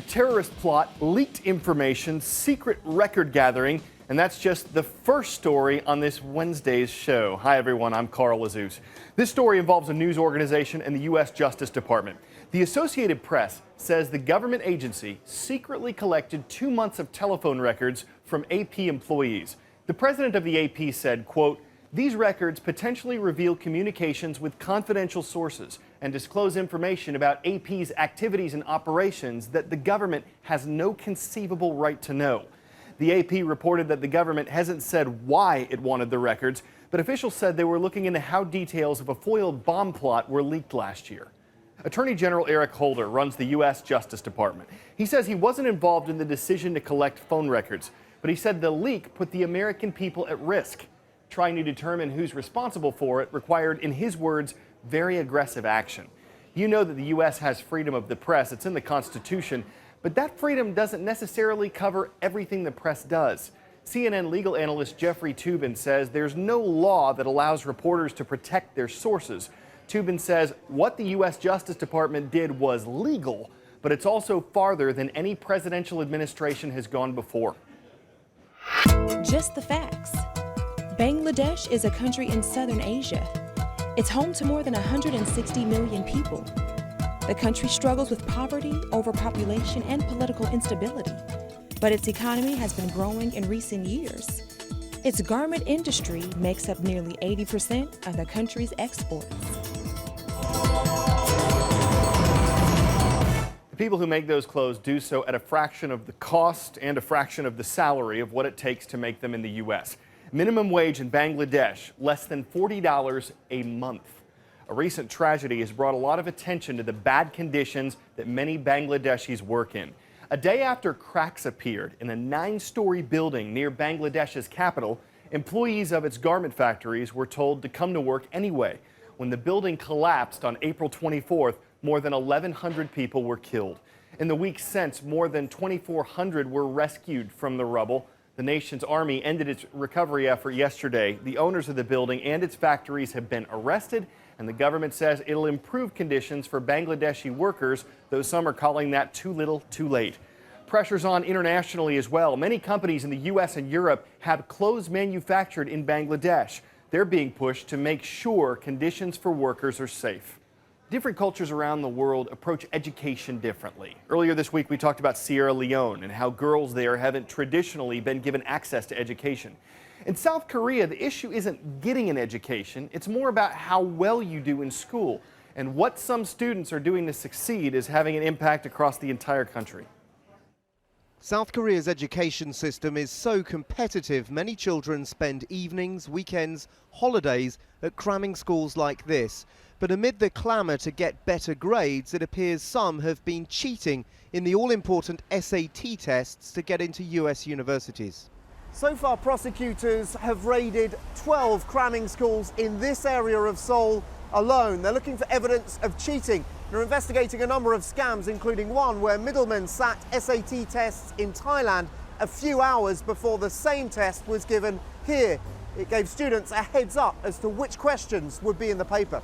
terrorist plot, leaked information, secret record gathering, and that's just the first story on this Wednesday's show. Hi everyone, I'm Carl Azus. This story involves a news organization and the U.S. Justice Department. The Associated Press says the government agency secretly collected 2 months of telephone records from AP employees. The president of the AP said, quote, "These records potentially reveal communications with confidential sources and disclose information about AP's activities and operations that the government has no conceivable right to know." The AP reported that the government hasn't said why it wanted the records, but officials said they were looking into how details of a foiled bomb plot were leaked last year. Attorney General Eric Holder runs the U.S. Justice Department. He says he wasn't involved in the decision to collect phone records, but he said the leak put the American people at risk. Trying to determine who's responsible for it required, in his words, very aggressive action. You know that the U.S. has freedom of the press. It's in the Constitution. But that freedom doesn't necessarily cover everything the press does. CNN legal analyst Jeffrey Toobin says there's no law that allows reporters to protect their sources. Toobin says what the U.S. Justice Department did was legal, but it's also farther than any presidential administration has gone before. Just the facts. Bangladesh is a country in southern Asia. It's home to more than 160 million people. The country struggles with poverty, overpopulation, and political instability. But its economy has been growing in recent years. Its garment industry makes up nearly 80% of the country's exports. The people who make those clothes do so at a fraction of the cost and a fraction of the salary of what it takes to make them in the U.S. Minimum wage in Bangladesh, less than $40 a month. A recent tragedy has brought a lot of attention to the bad conditions that many Bangladeshis work in. A day after cracks appeared in a 9-story building near Bangladesh's capital, employees of its garment factories were told to come to work anyway. When the building collapsed on April 24th, more than 1,100 people were killed. In the weeks since, more than 2,400 were rescued from the rubble. The nation's army ended its recovery effort yesterday. The owners of the building and its factories have been arrested, and the government says it'll improve conditions for Bangladeshi workers, though some are calling that too little, too late. Pressure's on internationally as well. Many companies in the U.S. and Europe have clothes manufactured in Bangladesh. They're being pushed to make sure conditions for workers are safe. Different cultures around the world approach education differently. Earlier this week, we talked about Sierra Leone and how girls there haven't traditionally been given access to education. In South Korea, the issue isn't getting an education. It's more about how well you do in school. And what some students are doing to succeed is having an impact across the entire country. South Korea's education system is so competitive, many children spend evenings, weekends, holidays at cramming schools like this. But amid the clamour to get better grades, it appears some have been cheating in the all-important SAT tests to get into US universities. So far, prosecutors have raided 12 cramming schools in this area of Seoul alone. They're looking for evidence of cheating. They're investigating a number of scams, including one where middlemen sat SAT tests in Thailand a few hours before the same test was given here. It gave students a heads up as to which questions would be in the paper.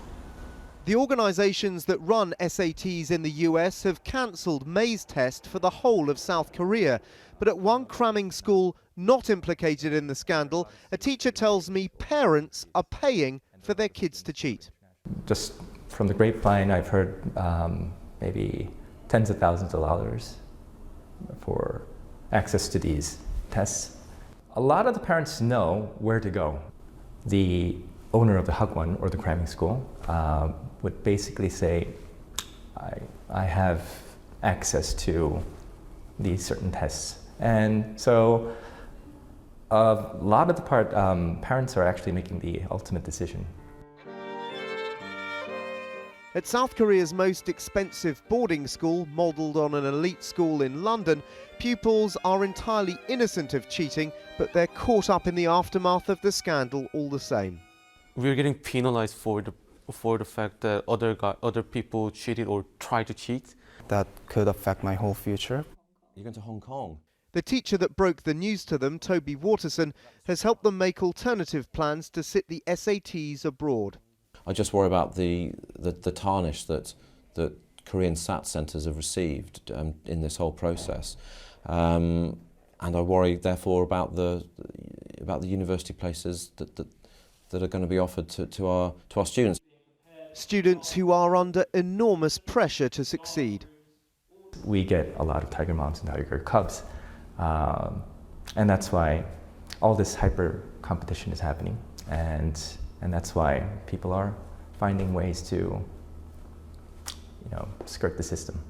The organisations that run SATs in the US have cancelled May's test for the whole of South Korea. But at one cramming school not implicated in the scandal, a teacher tells me parents are paying for their kids to cheat. Just from the grapevine, I've heard maybe tens of thousands of dollars for access to these tests. A lot of the parents know where to go. The owner of the Hagwon, or the cramming school, would basically say, I have access to these certain tests. And so a lot of the parents are actually making the ultimate decision. At South Korea's most expensive boarding school, modelled on an elite school in London, pupils are entirely innocent of cheating, but they're caught up in the aftermath of the scandal all the same. We're getting penalized for the fact that other people cheated or tried to cheat. That could affect my whole future. You're going to Hong Kong. The teacher that broke the news to them, Toby Waterson, has helped them make alternative plans to sit the SATs abroad. I just worry about the tarnish that Korean SAT centres have received in this whole process. And I worry, therefore, about the university places that are going to be offered to our students. Students who are under enormous pressure to succeed. We get a lot of tiger moms and tiger cubs, and that's why all this hyper competition is happening, and that's why people are finding ways to, skirt the system.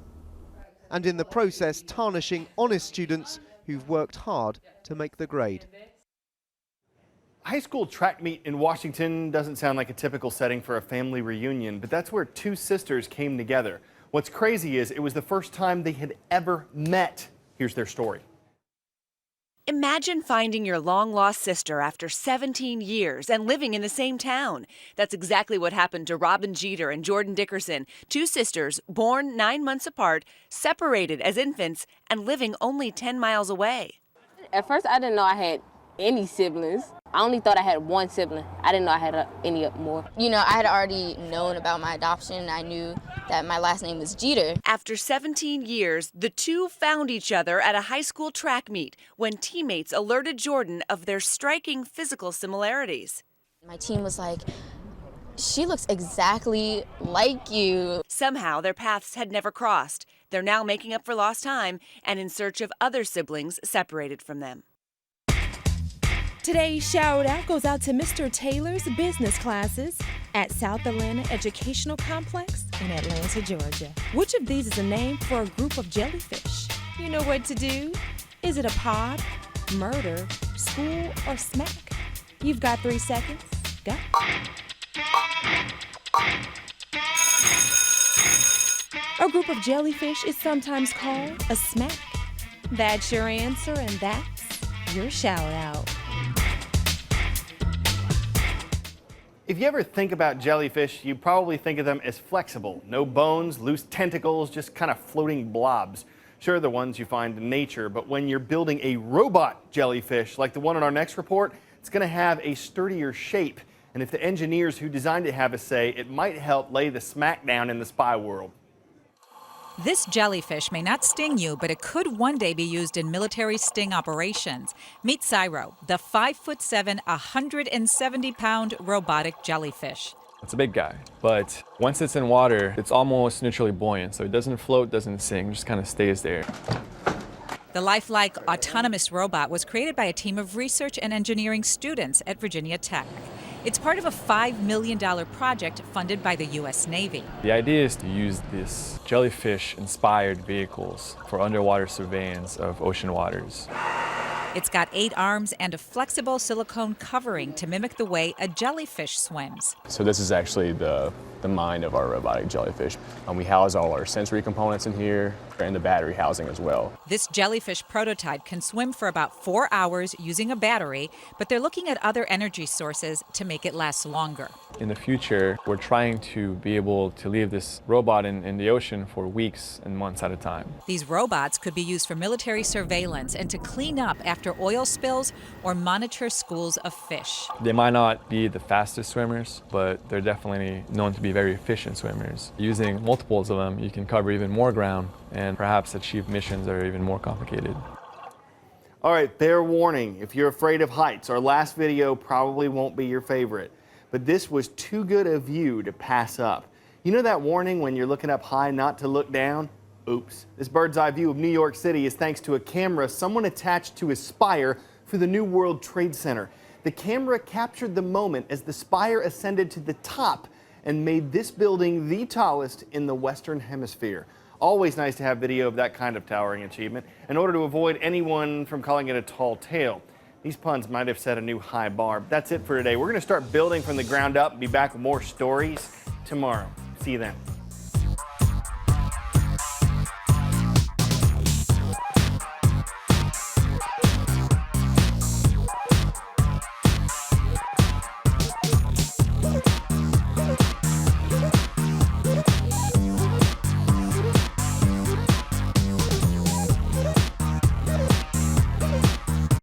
And in the process tarnishing honest students who've worked hard to make the grade. High school track meet in Washington doesn't sound like a typical setting for a family reunion, but that's where two sisters came together. What's crazy is it was the first time they had ever met. Here's their story. Imagine finding your long-lost sister after 17 years and living in the same town. That's exactly what happened to Robin Jeter and Jordan Dickerson, two sisters born 9 months apart, separated as infants, and living only 10 miles away. At first, I didn't know I had any siblings. I only thought I had one sibling. I didn't know I had any more. I had already known about my adoption. I knew that my last name was Jeter. After 17 years, the two found each other at a high school track meet when teammates alerted Jordan of their striking physical similarities. My team was like, she looks exactly like you. Somehow, their paths had never crossed. They're now making up for lost time and in search of other siblings separated from them. Today's shout out goes out to Mr. Taylor's business classes at South Atlanta Educational Complex in Atlanta, Georgia. Which of these is a name for a group of jellyfish? You know what to do. Is it a pod, murder, school, or smack? You've got 3 seconds. Go. A group of jellyfish is sometimes called a smack. That's your answer, and that's your shout out. If you ever think about jellyfish, you probably think of them as flexible. No bones, loose tentacles, just kind of floating blobs. Sure, the ones you find in nature, but when you're building a robot jellyfish like the one in our next report, it's going to have a sturdier shape. And if the engineers who designed it have a say, it might help lay the smackdown in the spy world. This jellyfish may not sting you, but it could one day be used in military sting operations. Meet Cyro, the 5'7", 170-pound robotic jellyfish. It's a big guy, but once it's in water, it's almost neutrally buoyant, so it doesn't float, doesn't sink, just kind of stays there. The lifelike autonomous robot was created by a team of research and engineering students at Virginia Tech. It's part of a $5 million project funded by the U.S. Navy. The idea is to use these jellyfish-inspired vehicles for underwater surveillance of ocean waters. It's got 8 arms and a flexible silicone covering to mimic the way a jellyfish swims. So this is actually the mind of our robotic jellyfish. We house all our sensory components in here and the battery housing as well. This jellyfish prototype can swim for about 4 hours using a battery, but they're looking at other energy sources to make it last longer. In the future, we're trying to be able to leave this robot in the ocean for weeks and months at a time. These robots could be used for military surveillance and to clean up after oil spills or monitor schools of fish. They might not be the fastest swimmers, but they're definitely known to be very efficient swimmers. Using multiples of them, you can cover even more ground and perhaps achieve missions that are even more complicated. All right, fair warning. If you're afraid of heights, our last video probably won't be your favorite. But this was too good a view to pass up. You know that warning when you're looking up high not to look down? Oops. This bird's eye view of New York City is thanks to a camera someone attached to a spire for the New World Trade Center. The camera captured the moment as the spire ascended to the top and made this building the tallest in the Western Hemisphere. Always nice to have video of that kind of towering achievement in order to avoid anyone from calling it a tall tale. These puns might have set a new high bar. But that's it for today. We're going to start building from the ground up and be back with more stories tomorrow. See you then.